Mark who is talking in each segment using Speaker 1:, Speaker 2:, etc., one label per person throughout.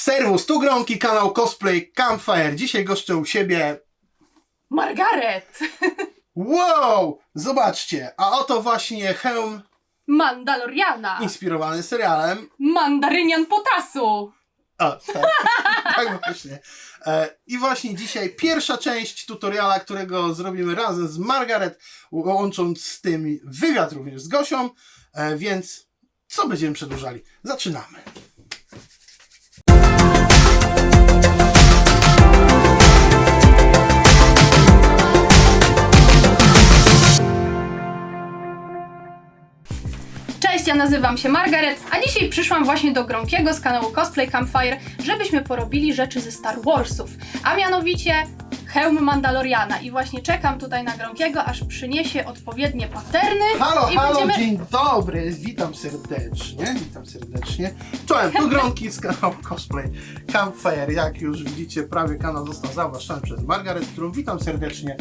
Speaker 1: Serwus, tu Gronki, kanał Cosplay Campfire. Dzisiaj goszczę u siebie
Speaker 2: Margaret!
Speaker 1: Wow! Zobaczcie, a oto właśnie hełm
Speaker 2: Mandaloriana!
Speaker 1: inspirowany serialem.
Speaker 2: Mandarynian Potasu!
Speaker 1: O, tak, tak właśnie. I właśnie dzisiaj pierwsza część tutoriala, którego zrobimy razem z Margaret, łącząc z tym wywiad również z Gosią, więc co będziemy przedłużali? Zaczynamy.
Speaker 2: Cześć, ja nazywam się Margaret, a dzisiaj przyszłam właśnie do Gronkiego z kanału Cosplay Campfire, żebyśmy porobili rzeczy ze Star Warsów, a mianowicie hełm Mandaloriana. I właśnie czekam tutaj na Gronkiego, aż przyniesie odpowiednie paterny.
Speaker 1: Halo,
Speaker 2: i
Speaker 1: halo,
Speaker 2: będziemy...
Speaker 1: dzień dobry, witam serdecznie, Czołem, tu Gronki z kanału Cosplay Campfire. Jak już widzicie, prawie kanał został zawłaszczony przez Margaret, którą witam serdecznie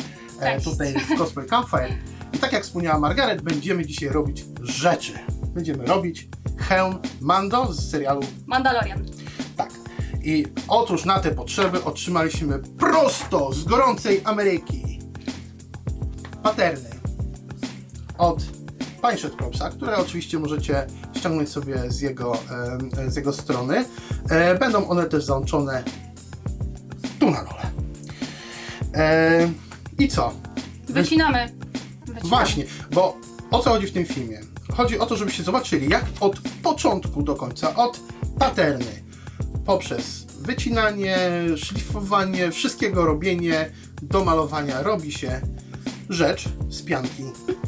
Speaker 1: tutaj w Cosplay Campfire. I tak jak wspomniała Margaret, będziemy dzisiaj robić rzeczy. Będziemy robić hełm Mando z serialu
Speaker 2: Mandalorian.
Speaker 1: Tak. I otóż na te potrzeby otrzymaliśmy prosto z gorącej Ameryki paterny od Pineshot Propsa, które oczywiście możecie ściągnąć sobie z jego strony. Będą one też załączone tu na dole. I co?
Speaker 2: Wycinamy.
Speaker 1: Właśnie, bo o co chodzi w tym filmie? Chodzi o to, żebyście zobaczyli, jak od początku do końca, od paterny, poprzez wycinanie, szlifowanie, wszystkiego robienie, do malowania robi się rzecz z pianki.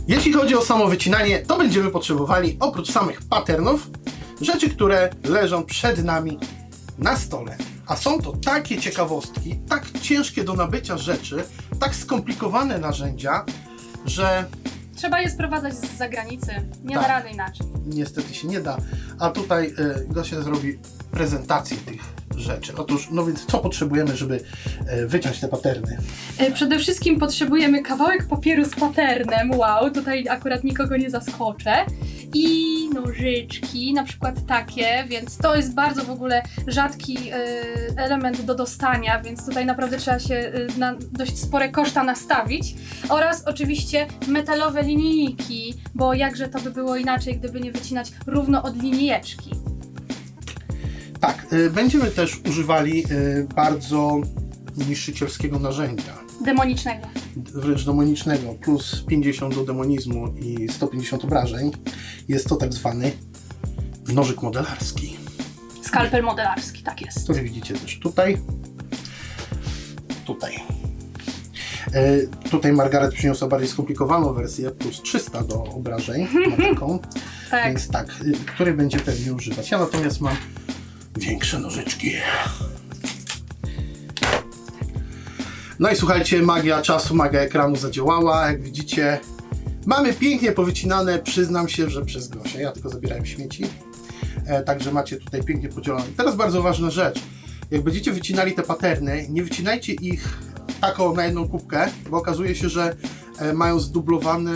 Speaker 1: Jeśli chodzi o samo wycinanie, to będziemy potrzebowali oprócz samych patternów rzeczy, które leżą przed nami na stole. A są to takie ciekawostki, tak ciężkie do nabycia rzeczy, tak skomplikowane narzędzia, że
Speaker 2: Trzeba je sprowadzać z zagranicy. Nie
Speaker 1: Tak.
Speaker 2: da rady inaczej.
Speaker 1: niestety się nie da. A tutaj Gosia zrobi prezentację tych rzeczy. Otóż, no więc co potrzebujemy, żeby wyciąć te paterny?
Speaker 2: Przede wszystkim potrzebujemy kawałek papieru z paternem. Wow, tutaj akurat nikogo nie zaskoczę. I nożyczki, na przykład takie, więc to jest bardzo w ogóle rzadki element do dostania, więc tutaj naprawdę trzeba się na dość spore koszta nastawić. Oraz oczywiście metalowe linijki, bo jakże to by było inaczej, gdyby nie wycinać równo od linijeczki.
Speaker 1: Tak, będziemy też używali bardzo niszczycielskiego narzędzia.
Speaker 2: Demonicznego.
Speaker 1: Wręcz demonicznego, plus 50 do demonizmu i 150 obrażeń. Jest to tak zwany nożyk modelarski,
Speaker 2: Skalpel modelarski, tak jest.
Speaker 1: który widzicie też tutaj. Tutaj Margaret przyniosła bardziej skomplikowaną wersję, plus 300 do obrażeń, ma taką.
Speaker 2: Tak.
Speaker 1: Więc tak, który będzie pewnie używać. Ja natomiast mam większe nożyczki. No i słuchajcie, magia czasu, magia ekranu zadziałała. Jak widzicie, mamy pięknie powycinane, przyznam się, że przez Gosię. Ja tylko zabierałem śmieci. Także macie tutaj pięknie podzielone. Teraz bardzo ważna rzecz. Jak będziecie wycinali te paterny, nie wycinajcie ich taką na jedną kubkę, bo okazuje się, że mają zdublowane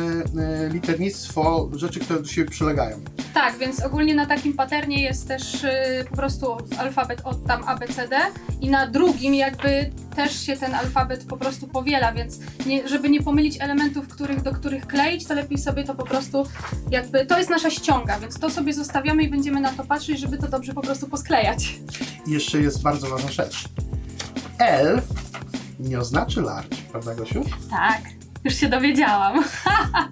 Speaker 1: liternictwo, rzeczy, które do siebie przylegają.
Speaker 2: Tak, więc ogólnie na takim paternie jest też po prostu alfabet od tam A, B, C, D i na drugim jakby też się ten alfabet po prostu powiela, więc żeby nie pomylić elementów, do których kleić, to lepiej sobie to po prostu jakby, to jest nasza ściąga, więc to sobie zostawiamy i będziemy na to patrzeć, żeby to dobrze po prostu posklejać.
Speaker 1: I jeszcze jest bardzo ważna rzecz. L nie oznaczy large, prawda Gosiu?
Speaker 2: Tak, już się dowiedziałam.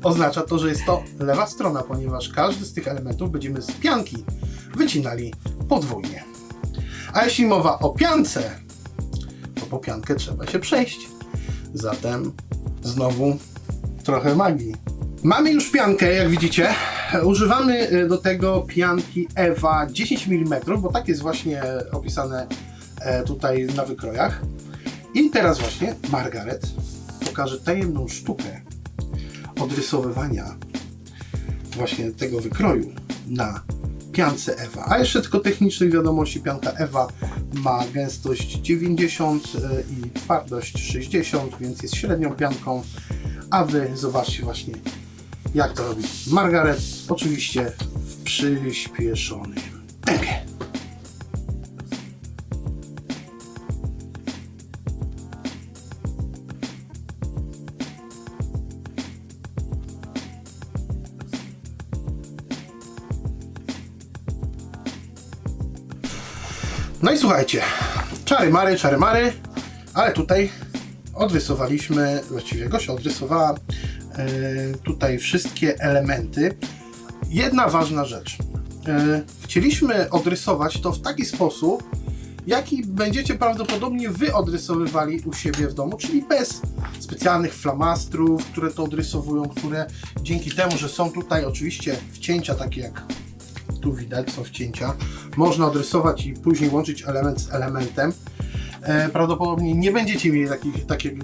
Speaker 1: Oznacza to, że jest to lewa strona, ponieważ każdy z tych elementów będziemy z pianki wycinali podwójnie. A jeśli mowa o piance, to po piankę trzeba się przejść. Zatem znowu trochę magii. Mamy już piankę, jak widzicie. Używamy do tego pianki Eva 10 mm, bo tak jest właśnie opisane tutaj na wykrojach. I teraz właśnie Margaret pokaże tajemną sztukę odrysowywania właśnie tego wykroju na piance Eva. A jeszcze tylko technicznych wiadomości, pianka Eva ma gęstość 90 i twardość 60, więc jest średnią pianką, a wy zobaczcie właśnie, jak to robi Margaret, oczywiście w przyspieszonym tempie. No i słuchajcie, czary mary, ale tutaj odrysowaliśmy, właściwie Gosia odrysowała tutaj wszystkie elementy. Jedna ważna rzecz. Chcieliśmy odrysować to w taki sposób, jaki będziecie prawdopodobnie wy odrysowywali u siebie w domu, czyli bez specjalnych flamastrów, które to odrysowują, które dzięki temu, że są tutaj oczywiście wcięcia takie jak tu widać, są wcięcia, można odrysować i później łączyć element z elementem. Prawdopodobnie nie będziecie mieli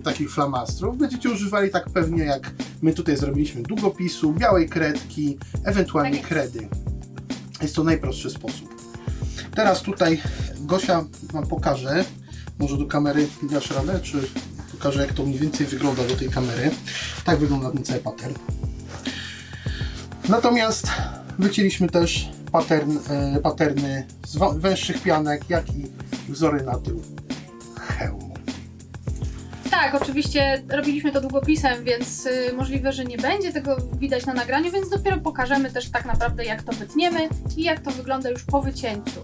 Speaker 1: takich flamastrów, będziecie używali tak pewnie jak my tutaj zrobiliśmy, długopisu, białej kredki, ewentualnie kredy. Jest to najprostszy sposób. Teraz tutaj Gosia wam pokaże, może do kamery dasz radę, czy pokażę jak to mniej więcej wygląda do tej kamery. Tak wygląda ten cały pattern. Natomiast wycięliśmy też patterny z węższych pianek, jak i wzory na tył hełmu.
Speaker 2: Tak, oczywiście robiliśmy to długopisem, więc możliwe, że nie będzie tego widać na nagraniu, więc dopiero pokażemy też tak naprawdę jak to wytniemy i jak to wygląda już po wycięciu.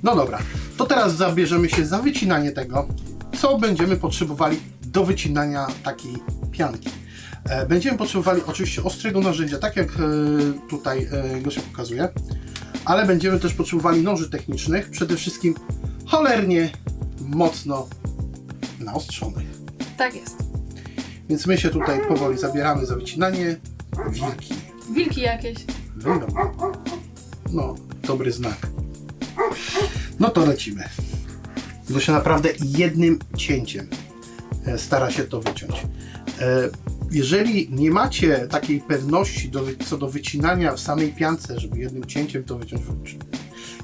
Speaker 1: No dobra, to teraz zabierzemy się za wycinanie tego, co będziemy potrzebowali do wycinania takiej pianki. Będziemy potrzebowali oczywiście ostrego narzędzia, tak jak tutaj Gosia pokazuje, ale będziemy też potrzebowali noży technicznych, przede wszystkim cholernie mocno naostrzonych.
Speaker 2: Tak jest.
Speaker 1: Więc my się tutaj powoli zabieramy za wycinanie. Wilki.
Speaker 2: Wilki jakieś.
Speaker 1: Wyjdą. No, dobry znak. No to lecimy. Gosia naprawdę jednym cięciem stara się to wyciąć. Jeżeli nie macie takiej pewności co do wycinania w samej piance, żeby jednym cięciem to wyciąć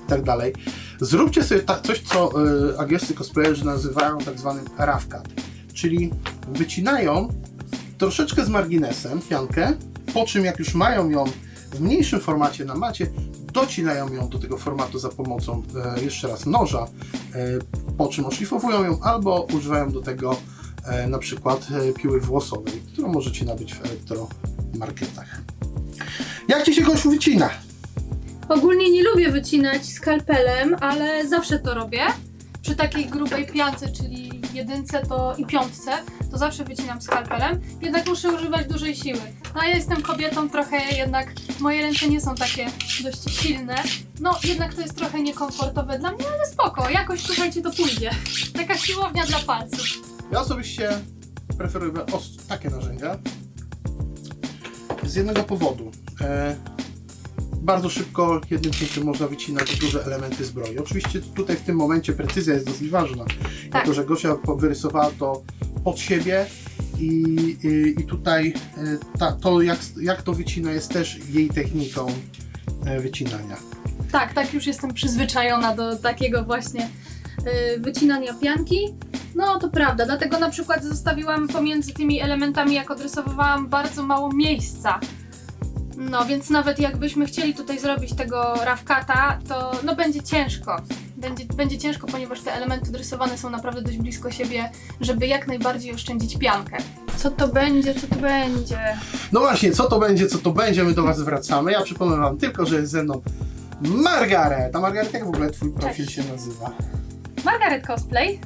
Speaker 1: i tak dalej, zróbcie sobie coś, co angielscy cosplayerzy nazywają tak zwanym rough cut, czyli wycinają troszeczkę z marginesem piankę, po czym jak już mają ją w mniejszym formacie na macie, docinają ją do tego formatu za pomocą jeszcze raz noża, po czym oszlifowują ją albo używają do tego na przykład piły włosowej, którą możecie nabyć w elektromarketach. Jak Ci się, Gosiu, wycina?
Speaker 2: Ogólnie nie lubię wycinać skalpelem, ale zawsze to robię. Przy takiej grubej piance, czyli jedynce i piątce, to zawsze wycinam skalpelem. Jednak muszę używać dużej siły. No ja jestem kobietą, trochę jednak moje ręce nie są takie dość silne. No jednak to jest trochę niekomfortowe dla mnie, ale spoko, jakoś słuchajcie to pójdzie. Taka siłownia dla palców.
Speaker 1: Ja osobiście preferuję takie narzędzia z jednego powodu. Bardzo szybko jednym cięciem można wycinać duże elementy zbroi. Oczywiście tutaj w tym momencie precyzja jest dosyć ważna, dlatego że Gosia wyrysowała to pod siebie i tutaj to jak to wycina jest też jej techniką wycinania.
Speaker 2: Tak już jestem przyzwyczajona do takiego właśnie wycinania pianki. No to prawda, dlatego na przykład zostawiłam pomiędzy tymi elementami, jak odrysowywałam, bardzo mało miejsca. No więc nawet jakbyśmy chcieli tutaj zrobić tego rough cut'a, to no będzie ciężko. Będzie ciężko, ponieważ te elementy odrysowane są naprawdę dość blisko siebie, żeby jak najbardziej oszczędzić piankę. Co to będzie, co to będzie?
Speaker 1: No właśnie, co to będzie, my do Was wracamy. Ja przypomnę Wam tylko, że jest ze mną Margaret. A Margaret, jak w ogóle Twój profil się nazywa?
Speaker 2: Margaret Cosplay.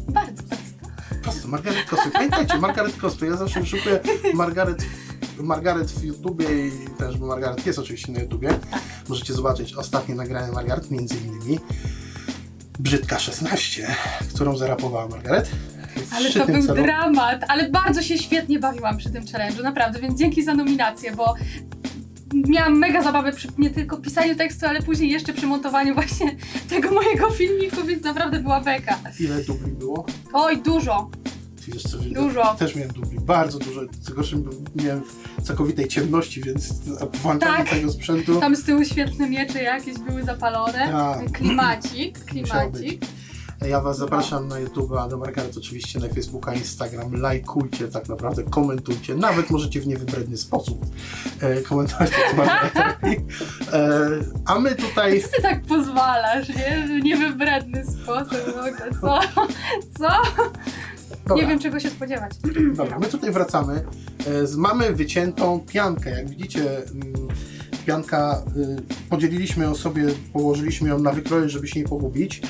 Speaker 2: Bardzo prosto.
Speaker 1: Prosto, Margaret Cosplay. Pamiętajcie, Margaret Cosplay. Ja zawsze wyszukuję Margaret w YouTubie i też, bo Margaret jest oczywiście na YouTubie. Możecie zobaczyć ostatnie nagranie Margaret, między innymi Brzydka 16, którą zarapowała Margaret.
Speaker 2: Ale to był dramat, ale bardzo się świetnie bawiłam przy tym challenge'u, naprawdę, więc dzięki za nominację, bo miałam mega zabawę przy nie tylko pisaniu tekstu, ale później jeszcze przy montowaniu właśnie tego mojego filmiku, więc naprawdę była beka.
Speaker 1: Ile dubli było?
Speaker 2: Oj, dużo.
Speaker 1: Wiesz co,
Speaker 2: Dużo.
Speaker 1: Też miałem dubli, bardzo dużo. Co gorsze, miałem w całkowitej ciemności, więc włączanie tego sprzętu.
Speaker 2: Tam z tyłu świetne miecze jakieś były zapalone.
Speaker 1: Tak.
Speaker 2: Klimacik.
Speaker 1: Ja Was zapraszam na YouTube, a do Margaret oczywiście na Facebooka, Instagram. Lajkujcie, tak naprawdę komentujcie. Nawet możecie w niewybredny sposób komentować to, co Margaret robi. A my tutaj...
Speaker 2: Co ty tak pozwalasz, nie? W niewybredny sposób w ogóle. Co?
Speaker 1: Dobra.
Speaker 2: Nie wiem, czego się spodziewać.
Speaker 1: Dobra, my tutaj wracamy. Mamy wyciętą piankę. Jak widzicie, pianka, podzieliliśmy ją sobie, położyliśmy ją na wykroje, żeby się nie pogubić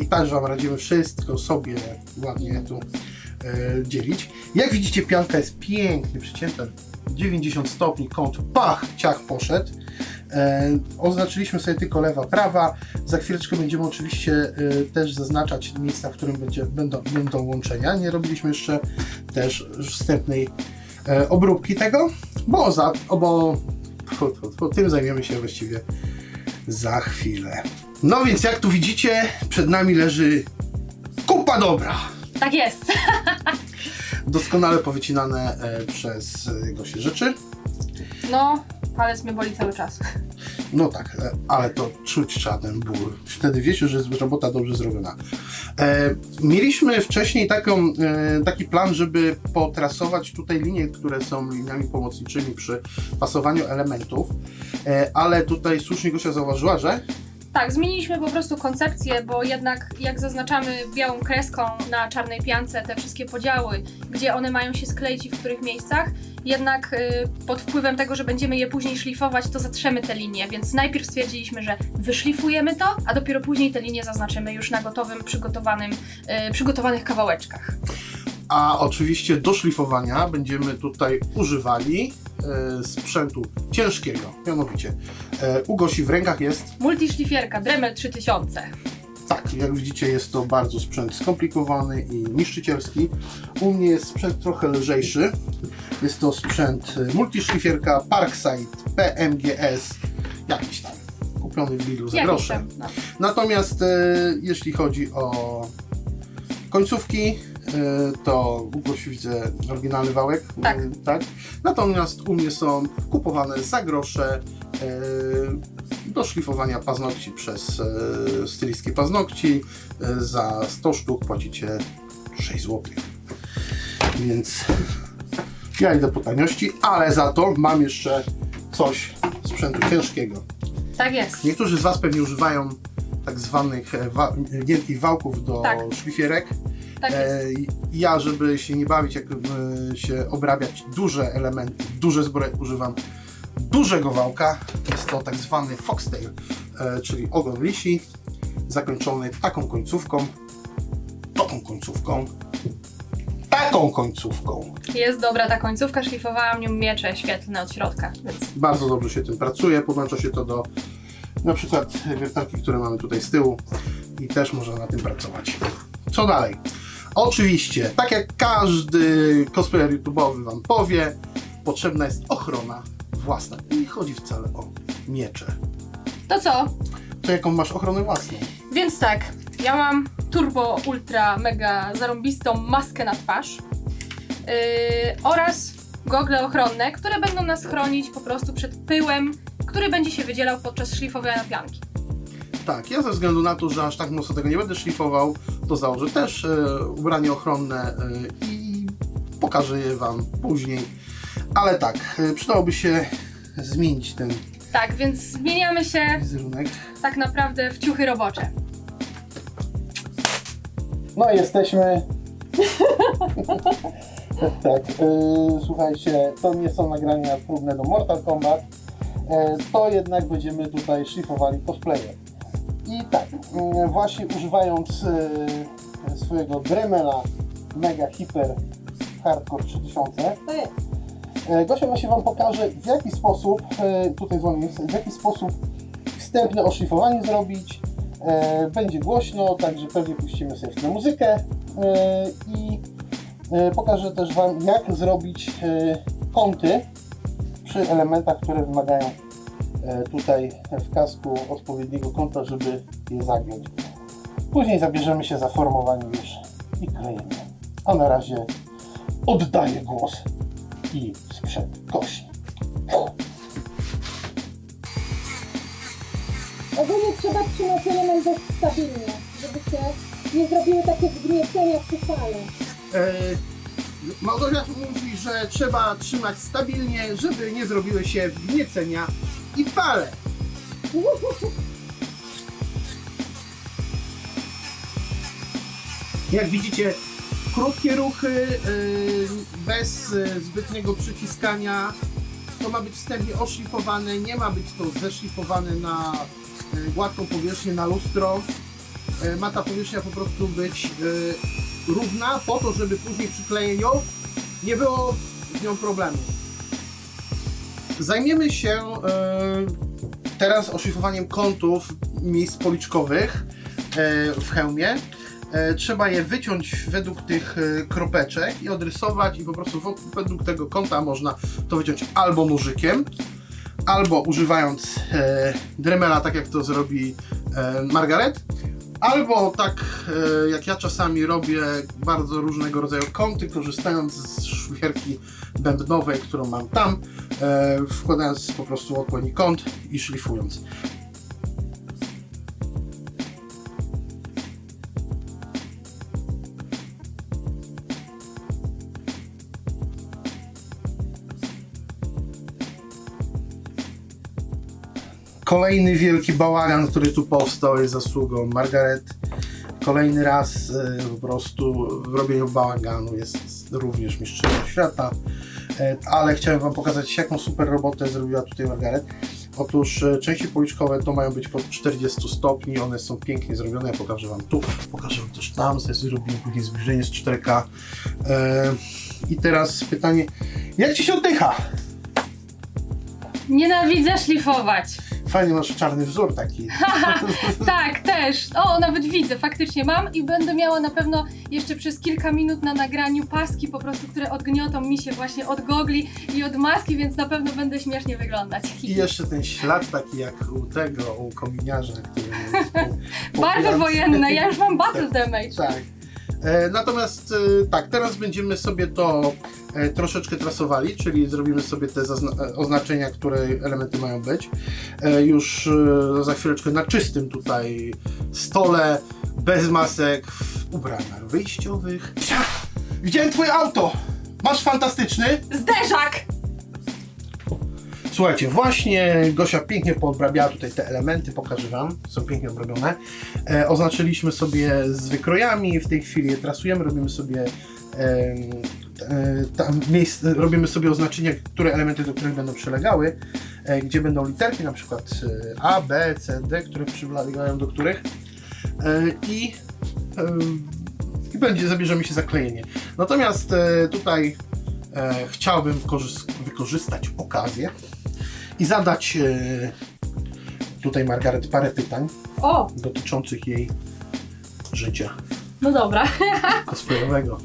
Speaker 1: i też Wam radzimy wszystko sobie ładnie tu dzielić. Jak widzicie, pianka jest pięknie przycięta, 90 stopni, kąt, pach, ciach poszedł. Oznaczyliśmy sobie tylko lewa, prawa. Za chwileczkę będziemy oczywiście też zaznaczać miejsca, w którym będą łączenia. Nie robiliśmy jeszcze też wstępnej obróbki tego, bo tym zajmiemy się właściwie za chwilę. No więc jak tu widzicie, przed nami leży kupa dobra.
Speaker 2: Tak jest.
Speaker 1: Doskonale powycinane przez Gosię rzeczy.
Speaker 2: No, palec mnie boli cały czas.
Speaker 1: No tak, ale to czuć trzeba ten ból. Wtedy wiecie, że jest robota dobrze zrobiona. Mieliśmy wcześniej taki plan, żeby potrasować tutaj linie, które są liniami pomocniczymi przy pasowaniu elementów, ale tutaj słusznie Gosia zauważyła, że
Speaker 2: Tak, zmieniliśmy po prostu koncepcję, bo jednak jak zaznaczamy białą kreską na czarnej piance te wszystkie podziały, gdzie one mają się skleić i w których miejscach, jednak pod wpływem tego, że będziemy je później szlifować, to zatrzemy te linie, więc najpierw stwierdziliśmy, że wyszlifujemy to, a dopiero później te linie zaznaczymy już na gotowym, przygotowanych kawałeczkach.
Speaker 1: A oczywiście do szlifowania będziemy tutaj używali sprzętu ciężkiego, mianowicie u Gosi w rękach jest,
Speaker 2: Multiszlifierka Dremel 3000.
Speaker 1: tak, jak widzicie, jest to bardzo sprzęt skomplikowany i niszczycielski. U mnie jest sprzęt trochę lżejszy. Jest to sprzęt multiszlifierka Parkside PMGS, jakiś tam, kupiony w Lidlu za grosze.
Speaker 2: No.
Speaker 1: Natomiast jeśli chodzi o końcówki, to u Gosi widzę oryginalny wałek.
Speaker 2: Tak.
Speaker 1: Tak. Natomiast u mnie są kupowane za grosze do szlifowania paznokci przez stylistki paznokci. Za 100 sztuk płacicie 6 zł. Więc ja idę po taniości, ale za to mam jeszcze coś sprzętu ciężkiego.
Speaker 2: Tak jest.
Speaker 1: Niektórzy z Was pewnie używają tak zwanych wielkich wałków do szlifierek.
Speaker 2: Tak jest.
Speaker 1: Ja, żeby się nie bawić, jak się obrabiać duże elementy, duże zbroje, używam dużego wałka. Jest to tak zwany foxtail, czyli ogon lisi, zakończony taką końcówką, taką końcówką.
Speaker 2: Jest dobra ta końcówka, szlifowałam nią miecze świetlne od środka, więc
Speaker 1: Bardzo dobrze się tym pracuje, podłącza się to do na przykład wiertarki, które mamy tutaj z tyłu i też można na tym pracować. Co dalej? Oczywiście, tak jak każdy cosplayer YouTube'owy Wam powie, potrzebna jest ochrona własna. I nie chodzi wcale o miecze.
Speaker 2: to co?
Speaker 1: To jaką masz ochronę własną?
Speaker 2: Więc tak, ja mam turbo, ultra, mega zarąbistą maskę na twarz oraz gogle ochronne, które będą nas chronić po prostu przed pyłem, który będzie się wydzielał podczas szlifowania pianki.
Speaker 1: Tak, ja ze względu na to, że aż tak mocno tego nie będę szlifował, to założę też ubranie ochronne i pokażę je Wam później. Ale tak, przydałoby się zmienić ten
Speaker 2: Tak, więc zmieniamy się
Speaker 1: wizerunek.
Speaker 2: tak naprawdę w ciuchy robocze.
Speaker 3: No jesteśmy. Tak, słuchajcie, to nie są nagrania próbne do Mortal Kombat, to jednak będziemy tutaj szlifowali cosplaye. I tak, właśnie używając swojego Dremela Mega Hyper Hardcore 3000, Gosia właśnie Wam pokaże, w jaki sposób, tutaj dzwonię, w jaki sposób wstępne oszlifowanie zrobić. Będzie głośno, także pewnie puścimy sobie w tę muzykę i pokażę też Wam, jak zrobić kąty przy elementach, które wymagają tutaj w kasku odpowiedniego kąta, żeby je zagiąć. Później zabierzemy się za formowanie już i klejenie. A na razie oddaję głos i sprzęt Gosi.
Speaker 4: Ogólnie trzeba trzymać element dość stabilnie, żeby się nie zrobiły takie wgniecenia przy fale.
Speaker 1: Małgorzata mówi, że trzeba trzymać stabilnie, żeby nie zrobiły się wgniecenia i fale. Jak widzicie, krótkie ruchy, bez zbytniego przyciskania, to ma być wstępnie oszlifowane, nie ma być to zeszlifowane na gładką powierzchnię, na lustro. Ma ta powierzchnia po prostu być równa, po to, żeby później przy klejeniu nie było z nią problemu. Zajmiemy się teraz oszlifowaniem kątów miejsc policzkowych w hełmie. Trzeba je wyciąć według tych kropeczek i odrysować, i po prostu według tego kąta można to wyciąć albo nożykiem, albo używając Dremela, tak jak to zrobi Margaret, albo tak jak ja czasami robię bardzo różnego rodzaju kąty, korzystając z szwierki bębnowej, którą mam tam, wkładając po prostu odpowiedni kąt i szlifując. Kolejny wielki bałagan, który tu powstał, jest zasługą Margaret. Kolejny raz po prostu w robieniu bałaganu jest również mistrzynią świata. Ale chciałem wam pokazać, jaką super robotę zrobiła tutaj Margaret. Otóż części policzkowe to mają być pod 40 stopni, one są pięknie zrobione. Ja pokażę wam tu, pokażę wam też tam, zrobimy później zbliżenie z 4K. I teraz pytanie, jak ci się oddycha?
Speaker 2: Nienawidzę szlifować.
Speaker 1: Fajnie, masz czarny wzór taki.
Speaker 2: Tak, też. O, nawet widzę, faktycznie mam i będę miała na pewno jeszcze przez kilka minut na nagraniu paski po prostu, które odgniotą mi się właśnie od gogli i od maski, więc na pewno będę śmiesznie wyglądać.
Speaker 1: I jeszcze ten ślad taki jak u kominiarza, który jest
Speaker 2: Barwy wojenne, ja już mam battle damage.
Speaker 1: Tak. Natomiast tak, teraz będziemy sobie to troszeczkę trasowali, czyli zrobimy sobie te oznaczenia, które elementy mają być. Już za chwileczkę na czystym tutaj stole, bez masek, w ubraniach wyjściowych. Widziałem twoje auto! Masz fantastyczny!
Speaker 2: Zderzak!
Speaker 1: Słuchajcie, właśnie Gosia pięknie poobrabiała tutaj te elementy, pokażę wam, są pięknie obrobione. Oznaczyliśmy sobie z wykrojami, w tej chwili je trasujemy, robimy sobie robimy sobie oznaczenia, które elementy do których będą przylegały, gdzie będą literki, na przykład A, B, C, D, które przylegają do których i zabierzemy się za klejenie. Natomiast tutaj chciałbym wykorzystać okazję i zadać tutaj Margaret parę pytań dotyczących jej życia
Speaker 2: No dobra.
Speaker 1: cosplayowego.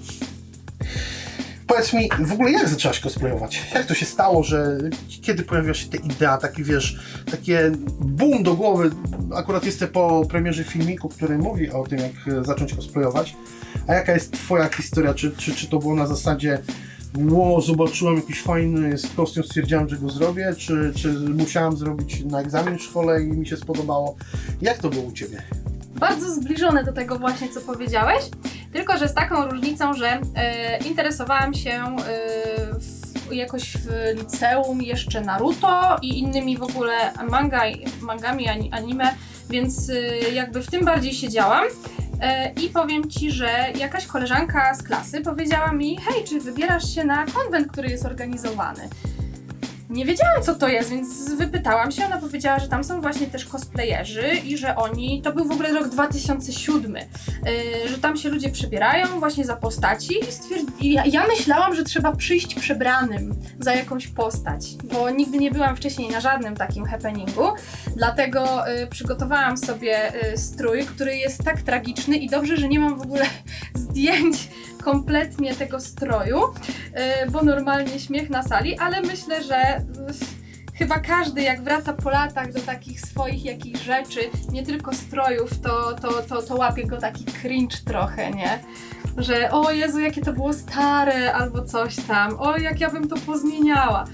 Speaker 1: Powiedz mi, w ogóle jak zaczęłaś cosplayować? Jak to się stało, że kiedy pojawiła się ta idea, taki wiesz, takie boom do głowy? Akurat jestem po premierze filmiku, który mówi o tym, jak zacząć cosplayować. A jaka jest twoja historia? Czy to było na zasadzie zobaczyłem jakiś fajny kostium, stwierdziłem, że go zrobię, czy musiałam zrobić na egzamin w szkole i mi się spodobało? Jak to było u ciebie?
Speaker 2: Bardzo zbliżone do tego właśnie, co powiedziałeś, tylko że z taką różnicą, że interesowałam się jakoś w liceum jeszcze Naruto i innymi w ogóle mangami, anime, więc jakby w tym bardziej siedziałam. I powiem Ci, że jakaś koleżanka z klasy powiedziała mi: hej, czy wybierasz się na konwent, który jest organizowany? Nie wiedziałam, co to jest, więc wypytałam się. Ona powiedziała, że tam są właśnie też cosplayerzy i że oni, to był w ogóle rok 2007, że tam się ludzie przebierają właśnie za postaci i ja myślałam, że trzeba przyjść przebranym za jakąś postać, bo nigdy nie byłam wcześniej na żadnym takim happeningu, dlatego przygotowałam sobie strój, który jest tak tragiczny i dobrze, że nie mam w ogóle zdjęć kompletnie tego stroju, bo normalnie śmiech na sali, ale myślę, że chyba każdy, jak wraca po latach do takich swoich jakichś rzeczy, nie tylko strojów, to łapie go taki cringe trochę, nie? Że o Jezu, jakie to było stare, albo coś tam, o jak ja bym to pozmieniała.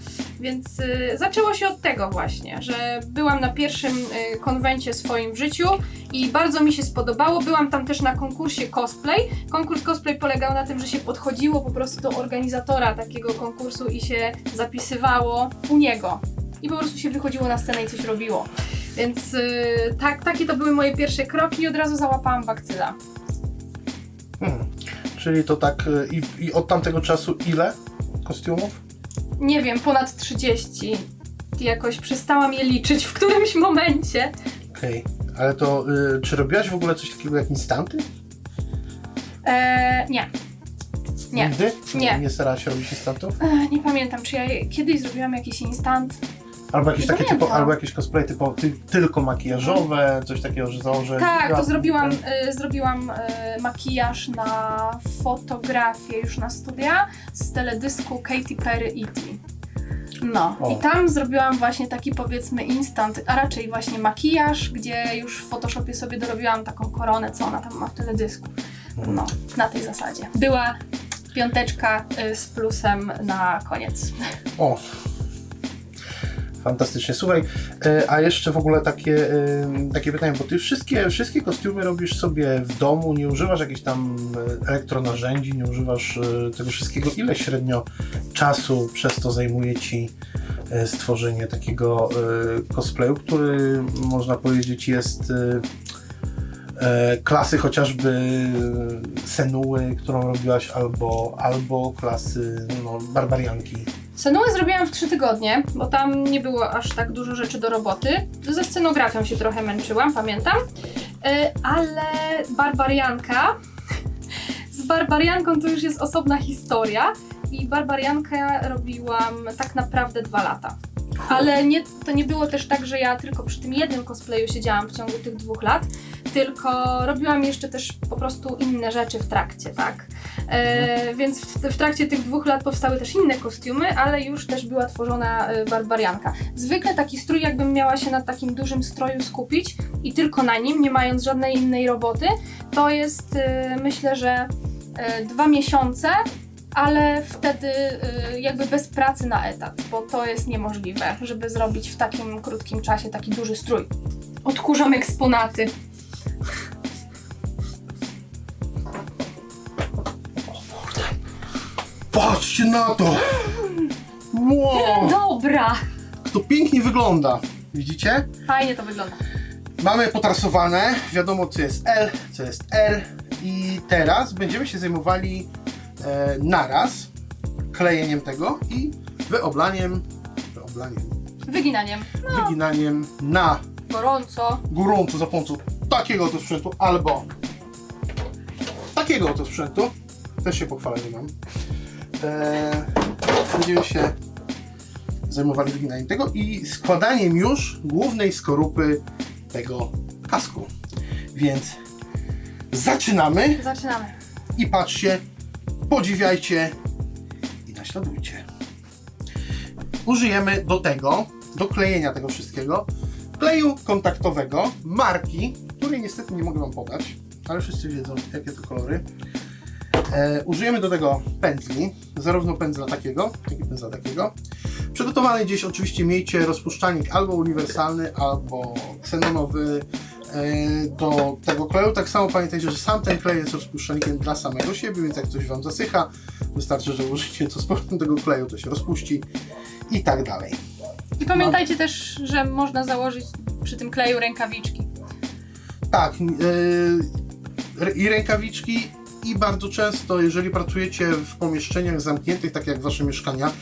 Speaker 2: Więc zaczęło się od tego właśnie, że byłam na pierwszym konwencie swoim w życiu i bardzo mi się spodobało. Byłam tam też na konkursie cosplay. Konkurs cosplay polegał na tym, że się podchodziło po prostu do organizatora takiego konkursu i się zapisywało u niego. I po prostu się wychodziło na scenę i coś robiło. Więc takie to były moje pierwsze kroki i od razu załapałam bakcyla.
Speaker 1: Czyli to tak i od tamtego czasu ile kostiumów?
Speaker 2: nie wiem, ponad 30. Jakoś przestałam je liczyć w którymś momencie.
Speaker 1: Okej, ale to czy robiłaś w ogóle coś takiego jak instanty?
Speaker 2: Nie. Nie.
Speaker 1: Nigdy?
Speaker 2: Nie.
Speaker 1: Nie starałaś się robić instantów?
Speaker 2: Nie pamiętam, czy ja kiedyś zrobiłam jakiś instant.
Speaker 1: Albo jakieś
Speaker 2: Nie
Speaker 1: takie
Speaker 2: pamiętam.
Speaker 1: albo jakieś cosplay typu tylko makijażowe, coś takiego, że założę...
Speaker 2: Tak, to
Speaker 1: ja-
Speaker 2: zrobiłam makijaż na fotografię już na studia z teledysku Katy Perry E.T. No,
Speaker 1: O.
Speaker 2: i tam zrobiłam właśnie taki, powiedzmy, instant, a raczej właśnie makijaż, gdzie już w Photoshopie sobie dorobiłam taką koronę, co ona tam ma w teledysku. No, na tej zasadzie. Była 5 z plusem na koniec.
Speaker 1: O! Fantastycznie. Słuchaj, a jeszcze w ogóle takie pytanie, bo ty wszystkie kostiumy robisz sobie w domu, nie używasz jakichś tam elektronarzędzi, nie używasz tego wszystkiego. Ile średnio czasu przez to zajmuje ci stworzenie takiego cosplayu, który można powiedzieć jest klasy chociażby Senuły, którą robiłaś, albo klasy Barbarianki.
Speaker 2: Senuły zrobiłam w 3 tygodnie, bo tam nie było aż tak dużo rzeczy do roboty. Ze scenografią się trochę męczyłam, pamiętam. Ale Barbarianka... Z Barbarianką to już jest osobna historia. I Barbariankę robiłam tak naprawdę 2 lata. Ale to nie było też tak, że ja tylko przy tym jednym cosplayu siedziałam w ciągu tych 2 lat, tylko robiłam jeszcze też po prostu inne rzeczy w trakcie, tak? Więc w trakcie tych 2 lat powstały też inne kostiumy, ale już też była tworzona Barbarianka. Zwykle taki strój, jakbym miała się na takim dużym stroju skupić i tylko na nim, nie mając żadnej innej roboty, to jest myślę, że 2 miesiące, ale wtedy jakby bez pracy na etat, bo to jest niemożliwe, żeby zrobić w takim krótkim czasie taki duży strój. Odkurzam eksponaty.
Speaker 1: Patrzcie na to! Wow!
Speaker 2: Dobra!
Speaker 1: To pięknie wygląda. Widzicie?
Speaker 2: Fajnie to wygląda.
Speaker 1: Mamy potarsowane, wiadomo co jest L, co jest R i teraz będziemy się zajmowali naraz klejeniem tego i
Speaker 2: Wyginaniem.
Speaker 1: wyginaniem na
Speaker 2: Gorąco.
Speaker 1: gorąco za pomocą takiego oto sprzętu albo takiego oto sprzętu. Też się pochwalę, nie mam. Będziemy się zajmowali wyginaniem tego i składaniem już głównej skorupy tego kasku. Więc zaczynamy
Speaker 2: Zaczynamy.
Speaker 1: i patrzcie, podziwiajcie i naśladujcie. Użyjemy do klejenia tego wszystkiego, kleju kontaktowego marki, której niestety nie mogę wam podać, ale wszyscy wiedzą jakie to kolory. Użyjemy do tego pędzli, zarówno pędzla takiego, jak i pędzla takiego. Przygotowany gdzieś oczywiście miejcie rozpuszczalnik albo uniwersalny, albo ksenonowy do tego kleju. Tak samo pamiętajcie, że sam ten klej jest rozpuszczalnikiem dla samego siebie, więc jak coś wam zasycha, wystarczy, że użycie to z powrotem tego kleju, to się rozpuści i tak dalej.
Speaker 2: I pamiętajcie też, że można założyć przy tym kleju rękawiczki.
Speaker 1: Tak, i rękawiczki, i bardzo często, jeżeli pracujecie w pomieszczeniach zamkniętych, tak jak wasze mieszkania,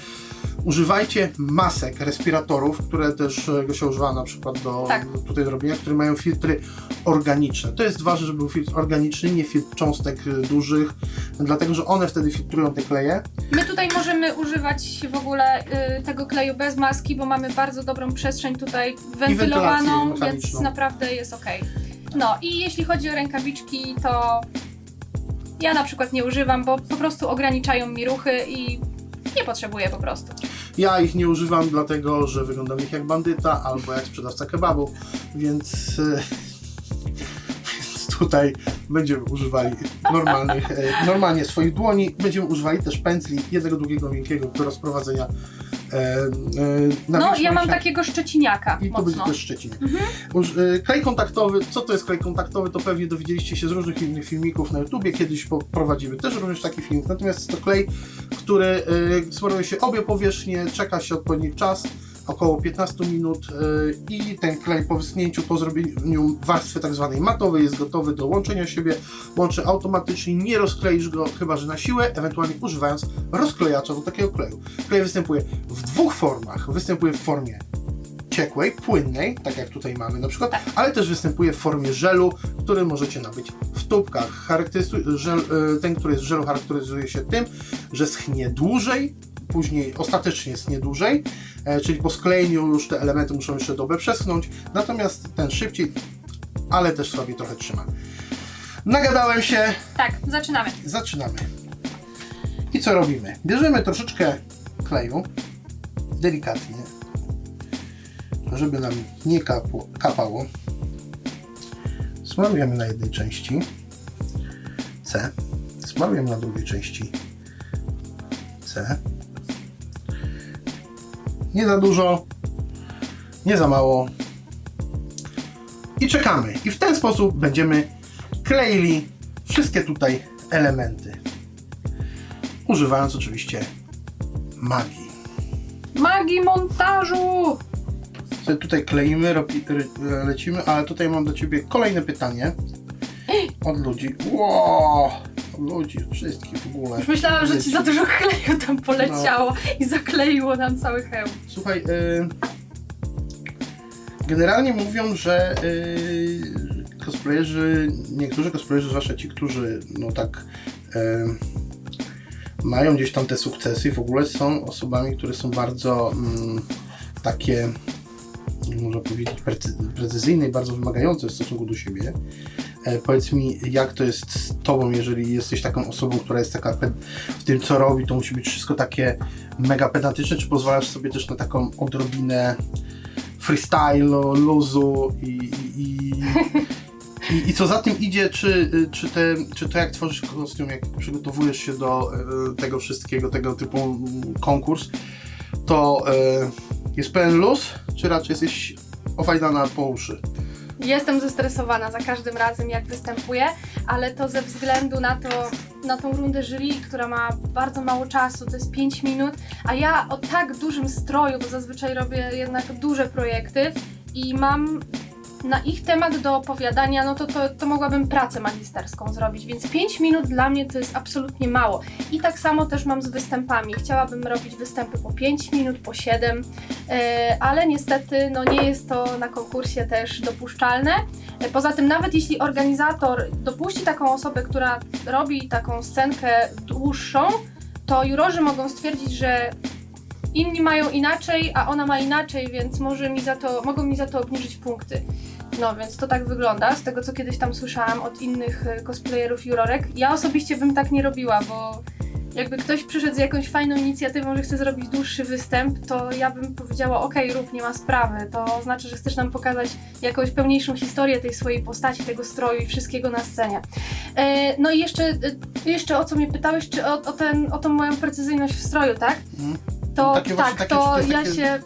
Speaker 1: używajcie masek, respiratorów, które też się używa na przykład do tutaj do robienia, które mają filtry organiczne. To jest ważne, żeby był filtr organiczny, nie filtr cząstek dużych, dlatego że one wtedy filtrują te kleje.
Speaker 2: My tutaj możemy używać w ogóle tego kleju bez maski, bo mamy bardzo dobrą przestrzeń tutaj wentylowaną, więc
Speaker 1: mechaniczną.
Speaker 2: naprawdę jest ok. No i jeśli chodzi o rękawiczki, to ja na przykład nie używam, bo po prostu ograniczają mi ruchy i nie potrzebuję po prostu.
Speaker 1: Ja ich nie używam, dlatego że wyglądam ich jak bandyta albo jak sprzedawca kebabu, więc tutaj będziemy używali normalnie swoich dłoni. Będziemy używali też pędzli, jednego długiego, miękkiego do rozprowadzenia
Speaker 2: No, ja mam takiego szczeciniaka
Speaker 1: i to będzie
Speaker 2: mocno.
Speaker 1: też Szczecin. Klej kontaktowy, co to jest klej kontaktowy, to pewnie dowiedzieliście się z różnych innych filmików na YouTubie, kiedyś prowadzimy też również taki film, natomiast jest to klej, który smaruje się obie powierzchnie, czeka się odpowiedni czas, około 15 minut i ten klej po wyschnięciu, po zrobieniu warstwy tak zwanej matowej jest gotowy do łączenia siebie. Łączy automatycznie, nie rozkleisz go chyba że na siłę, ewentualnie używając rozklejacza do takiego kleju. Klej występuje w dwóch formach. Występuje w formie ciekłej, płynnej, tak jak tutaj mamy na przykład, ale też występuje w formie żelu, który możecie nabyć w tubkach. Ten, który jest w żelu, charakteryzuje się tym, że schnie dłużej, później ostatecznie schnie dłużej, czyli po sklejeniu już te elementy muszą jeszcze dobę przeschnąć, natomiast ten szybciej, ale też słabiej trochę trzyma. Nagadałem się.
Speaker 2: Tak, zaczynamy.
Speaker 1: Zaczynamy. I co robimy? Bierzemy troszeczkę kleju, delikatnie, żeby nam nie kapało. Smarujemy na jednej części C, smarujemy na drugiej części C. Nie za dużo, nie za mało. I czekamy. I w ten sposób będziemy kleili wszystkie tutaj elementy. Używając oczywiście magii.
Speaker 2: Magii montażu!
Speaker 1: Sobie tutaj kleimy, lecimy, ale tutaj mam do Ciebie kolejne pytanie od ludzi. Wow, od ludzi, wszystkich w ogóle.
Speaker 2: Już myślałam, że ci za dużo kleju tam poleciało i zakleiło nam cały hełm.
Speaker 1: Słuchaj, generalnie mówią, że cosplayerzy, niektórzy cosplayerzy, zwłaszcza ci, którzy no tak mają gdzieś tam te sukcesy, w ogóle są osobami, które są bardzo takie, można powiedzieć, precyzyjne i bardzo wymagające w stosunku do siebie. Powiedz mi, jak to jest z Tobą, jeżeli jesteś taką osobą, która jest taka w tym, co robi, to musi być wszystko takie mega pedantyczne, czy pozwalasz sobie też na taką odrobinę freestylu, luzu i co za tym idzie, czy to jak tworzysz kostium, jak przygotowujesz się do tego wszystkiego, tego typu konkurs, to jest pełen luz, czy raczej jesteś ofajdana po uszy?
Speaker 2: Jestem zestresowana za każdym razem, jak występuję, ale to ze względu na tą rundę jury, która ma bardzo mało czasu, to jest 5 minut, a ja o tak dużym stroju, bo zazwyczaj robię jednak duże projekty i mam na ich temat do opowiadania, no to mogłabym pracę magisterską zrobić, więc 5 minut dla mnie to jest absolutnie mało. I tak samo też mam z występami. Chciałabym robić występy po 5 minut, po 7, ale niestety no nie jest to na konkursie też dopuszczalne. Poza tym nawet jeśli organizator dopuści taką osobę, która robi taką scenkę dłuższą, to jurorzy mogą stwierdzić, że inni mają inaczej, a ona ma inaczej, więc mogą mi za to obniżyć punkty. No więc to tak wygląda, z tego co kiedyś tam słyszałam od innych cosplayerów, jurorek. Ja osobiście bym tak nie robiła, bo jakby ktoś przyszedł z jakąś fajną inicjatywą, że chce zrobić dłuższy występ, to ja bym powiedziała, okej, rób, nie ma sprawy. To znaczy, że chcesz nam pokazać jakąś pełniejszą historię tej swojej postaci, tego stroju i wszystkiego na scenie. No i jeszcze o co mnie pytałeś, czy o tą moją precyzyjność w stroju, tak? To ja się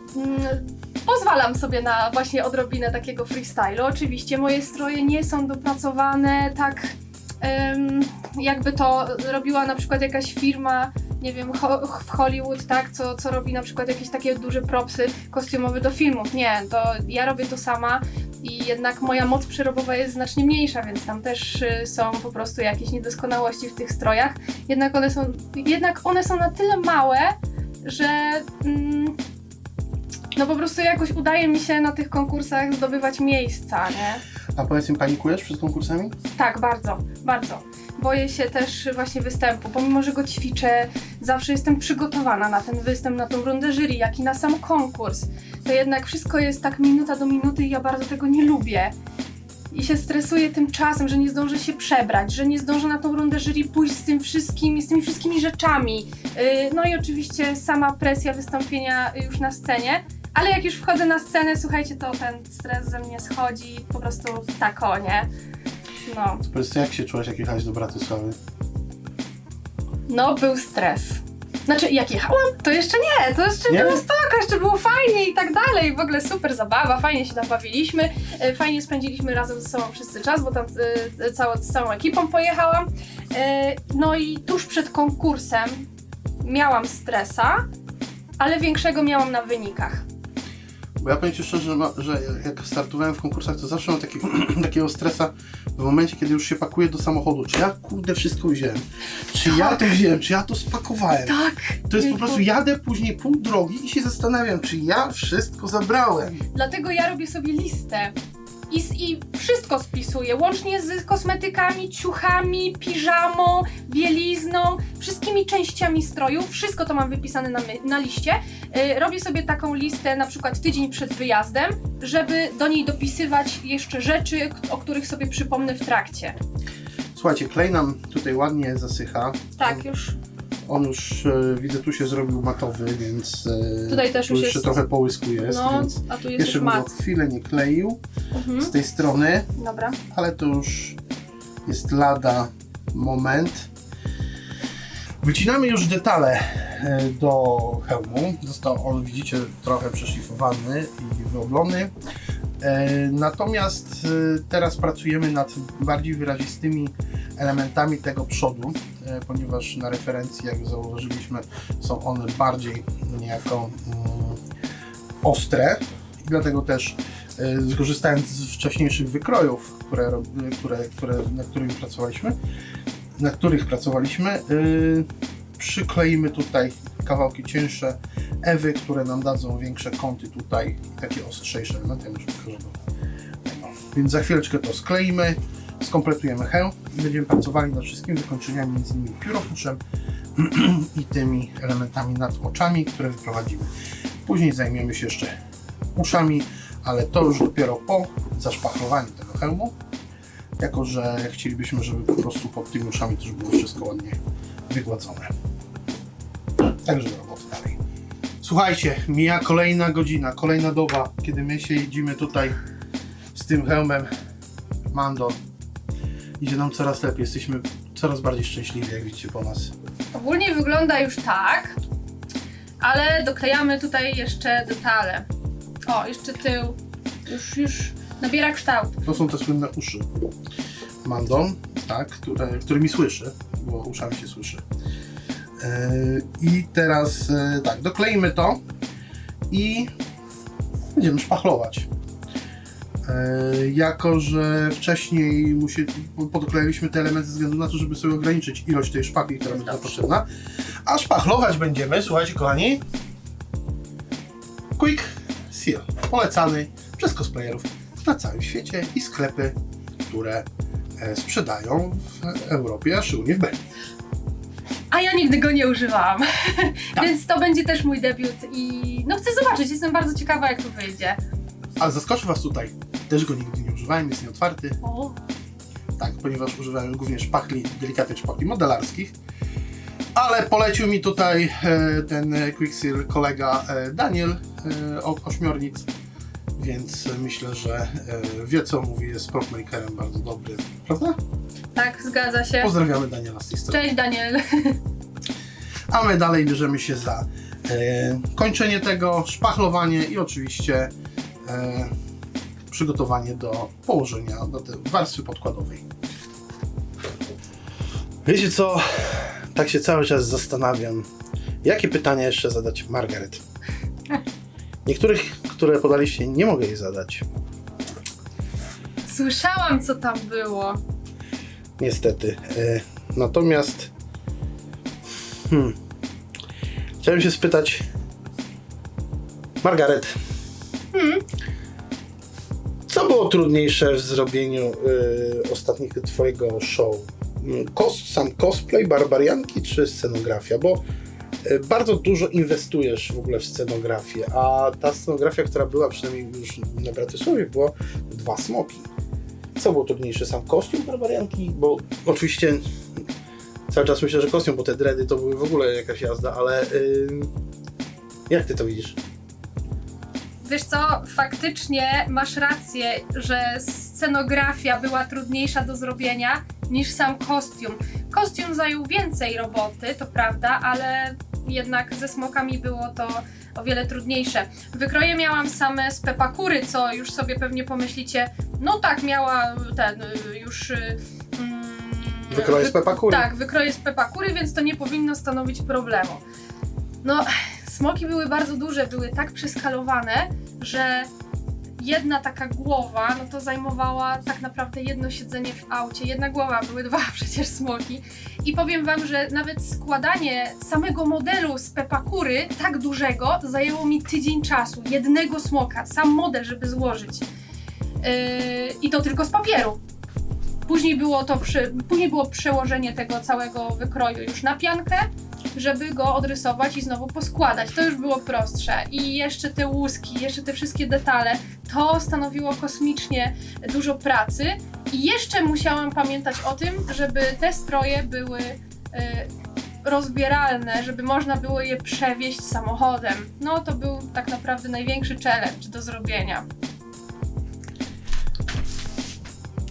Speaker 2: pozwalam sobie na właśnie odrobinę takiego freestylu. Oczywiście moje stroje nie są dopracowane tak, jakby to robiła na przykład jakaś firma, nie wiem, w Hollywood, tak, co robi na przykład jakieś takie duże propsy kostiumowe do filmów. Nie, to ja robię to sama i jednak moja moc przerobowa jest znacznie mniejsza, więc tam też są po prostu jakieś niedoskonałości w tych strojach. Jednak one są na tyle małe, że no po prostu jakoś udaje mi się na tych konkursach zdobywać miejsca, nie?
Speaker 1: A powiedz mi, panikujesz przed konkursami?
Speaker 2: Tak, bardzo, bardzo. Boję się też właśnie występu, pomimo że go ćwiczę, zawsze jestem przygotowana na ten występ, na tą rundę jury, jak i na sam konkurs. To jednak wszystko jest tak minuta do minuty i ja bardzo tego nie lubię. I się stresuję tym czasem, że nie zdążę się przebrać, że nie zdążę na tą rundę jury pójść z tymi wszystkimi rzeczami. No i oczywiście sama presja wystąpienia już na scenie. Ale jak już wchodzę na scenę, słuchajcie, to ten stres ze mnie schodzi po prostu tak o, nie? No.
Speaker 1: Powiedz, jak się czułaś, jak jechałaś do Bratysławy?
Speaker 2: No, był stres. Znaczy, jak jechałam, to jeszcze nie, to jeszcze było spoko, jeszcze było fajnie i tak dalej. W ogóle super zabawa, fajnie się tam bawiliśmy, fajnie spędziliśmy razem ze sobą wszyscy czas, bo tam z całą ekipą pojechałam. No i tuż przed konkursem miałam stresa, ale większego miałam na wynikach.
Speaker 1: Bo ja powiem Ci szczerze, że jak startowałem w konkursach, to zawsze mam takiego stresa w momencie, kiedy już się pakuję do samochodu. Czy ja kurde wszystko wziąłem? Czy ja to wziąłem? Czy ja to spakowałem?
Speaker 2: Tak!
Speaker 1: To jest po
Speaker 2: Jejku.
Speaker 1: prostu, jadę później pół drogi i się zastanawiam, czy ja wszystko zabrałem.
Speaker 2: Dlatego ja robię sobie listę. I wszystko spisuję, łącznie z kosmetykami, ciuchami, piżamą, bielizną, wszystkimi częściami stroju. Wszystko to mam wypisane na liście. Robię sobie taką listę na przykład tydzień przed wyjazdem, żeby do niej dopisywać jeszcze rzeczy, o których sobie przypomnę w trakcie.
Speaker 1: Słuchajcie, klej nam tutaj ładnie zasycha.
Speaker 2: Tak, już
Speaker 1: On już, widzę, tu się zrobił matowy, więc
Speaker 2: tutaj też
Speaker 1: tu
Speaker 2: już
Speaker 1: jeszcze
Speaker 2: jest.
Speaker 1: trochę połysku jest,
Speaker 2: No,
Speaker 1: więc
Speaker 2: a tu jest
Speaker 1: jeszcze
Speaker 2: już
Speaker 1: bym go
Speaker 2: mat.
Speaker 1: chwilę nie kleił
Speaker 2: Mhm.
Speaker 1: z tej strony,
Speaker 2: Dobra.
Speaker 1: ale to już jest lada moment. Wycinamy już detale do hełmu. Został on, widzicie, trochę przeszlifowany i wyoblony. Natomiast teraz pracujemy nad bardziej wyrazistymi elementami tego przodu, ponieważ na referencji, jak zauważyliśmy, są one bardziej niejako ostre i dlatego też skorzystając z wcześniejszych wykrojów, na których pracowaliśmy, przykleimy tutaj kawałki cieńsze ewy, które nam dadzą większe kąty tutaj i takie ostrzejsze elementy. Ja już pokażę do tego. Więc za chwileczkę to skleimy, skompletujemy hełm i będziemy pracowali nad wszystkimi wykończeniami, między innymi pióropuszem i tymi elementami nad oczami, które wyprowadzimy. Później zajmiemy się jeszcze uszami, ale to już dopiero po zaszpachlowaniu tego hełmu, jako że chcielibyśmy, żeby po prostu pod tymi uszami też było wszystko ładnie wygładzone. Także do roboty dalej. Słuchajcie, mija kolejna godzina, kolejna doba, kiedy my siedzimy tutaj z tym hełmem. Mando, idzie nam coraz lepiej, jesteśmy coraz bardziej szczęśliwi, jak widzicie po nas.
Speaker 2: Ogólnie wygląda już tak, ale doklejamy tutaj jeszcze detale. O, jeszcze tył. Już nabiera kształtu.
Speaker 1: To są te słynne uszy Mando, tak, którymi słyszy, bo uszami się słyszy. I teraz tak, dokleimy to i będziemy szpachlować. Jako że wcześniej podklejaliśmy te elementy ze względu na to, żeby sobie ograniczyć ilość tej szpachli, która będzie potrzebna. A szpachlować będziemy, słuchajcie kochani, Quick Seal, polecany przez cosplayerów na całym świecie i sklepy, które sprzedają w Europie, a szczególnie w Belgii.
Speaker 2: A ja nigdy go nie używałam,
Speaker 1: Tak.
Speaker 2: więc to będzie też mój debiut i no chcę zobaczyć, jestem bardzo ciekawa jak to wyjdzie.
Speaker 1: Ale zaskoczy Was tutaj, też go nigdy nie używałem, jest nieotwarty.
Speaker 2: O,
Speaker 1: Tak, ponieważ używałem głównie szpachli, delikatnych szpachli modelarskich. Ale polecił mi tutaj ten Quick Seal kolega Daniel od Ośmiornic, więc myślę, że wie co mówi, jest propmakerem bardzo dobry, prawda?
Speaker 2: tak, zgadza się.
Speaker 1: Pozdrawiamy Daniela z tej strony.
Speaker 2: Cześć Daniel.
Speaker 1: A my dalej bierzemy się za kończenie tego, szpachlowanie i oczywiście przygotowanie do położenia do tej warstwy podkładowej. Wiecie co? Tak się cały czas zastanawiam, jakie pytania jeszcze zadać Margaret. Niektórych, które podaliście, nie mogę jej zadać.
Speaker 2: Słyszałam co tam było.
Speaker 1: Niestety. Natomiast chciałem się spytać Margaret, co było trudniejsze w zrobieniu ostatniego twojego show? Sam cosplay, barbarianki czy scenografia? Bo bardzo dużo inwestujesz w ogóle w scenografię, a ta scenografia, która była przynajmniej już na Bratysławie, było 2 smoki. Co było trudniejsze? Sam kostium barbarianki? Bo oczywiście cały czas myślę, że kostium, bo te dready to były w ogóle jakaś jazda, ale jak ty to widzisz?
Speaker 2: Wiesz co, faktycznie masz rację, że scenografia była trudniejsza do zrobienia niż sam kostium. Kostium zajął więcej roboty, to prawda, ale jednak ze smokami było to o wiele trudniejsze. Wykroje miałam same z pepakury, co już sobie pewnie pomyślicie, no tak, miała ten już...
Speaker 1: Wykroje z pepakury.
Speaker 2: Tak, wykroje z pepakury, więc to nie powinno stanowić problemu. No, smoki były bardzo duże, były tak przeskalowane, że jedna taka głowa, no to zajmowała tak naprawdę jedno siedzenie w aucie. Jedna głowa, były dwa przecież smoki. I powiem wam, że nawet składanie samego modelu z Pepakury, tak dużego, zajęło mi tydzień czasu. Jednego smoka, sam model, żeby złożyć. I to tylko z papieru. Później było przełożenie tego całego wykroju już na piankę, żeby go odrysować i znowu poskładać. To już było prostsze. I jeszcze te łuski, jeszcze te wszystkie detale, to stanowiło kosmicznie dużo pracy. I jeszcze musiałam pamiętać o tym, żeby te stroje były rozbieralne, żeby można było je przewieźć samochodem. No to był tak naprawdę największy challenge do zrobienia.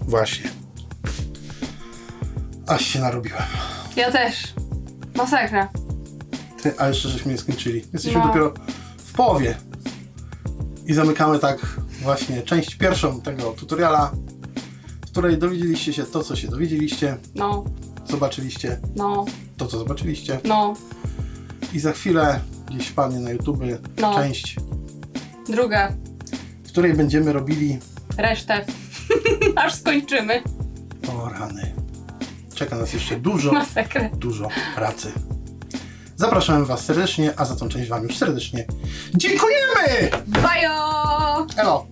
Speaker 1: Właśnie. Aż się narobiłem.
Speaker 2: Ja też. Masakra.
Speaker 1: Ty, a jeszcze żeśmy nie skończyli. Jesteśmy
Speaker 2: No.
Speaker 1: dopiero w połowie. I zamykamy tak właśnie część pierwszą tego tutoriala, w której dowiedzieliście się to, co się dowiedzieliście,
Speaker 2: No,
Speaker 1: zobaczyliście
Speaker 2: no,
Speaker 1: to, co zobaczyliście.
Speaker 2: no.
Speaker 1: I za chwilę gdzieś wpadnie na YouTube
Speaker 2: No.
Speaker 1: część,
Speaker 2: Druga.
Speaker 1: w której będziemy robili...
Speaker 2: Resztę. Aż skończymy.
Speaker 1: O rany. Czeka nas jeszcze dużo,
Speaker 2: Masakra.
Speaker 1: dużo pracy. Zapraszamy Was serdecznie, a za tą część Wam już serdecznie dziękujemy!
Speaker 2: Bajo!
Speaker 1: Elo!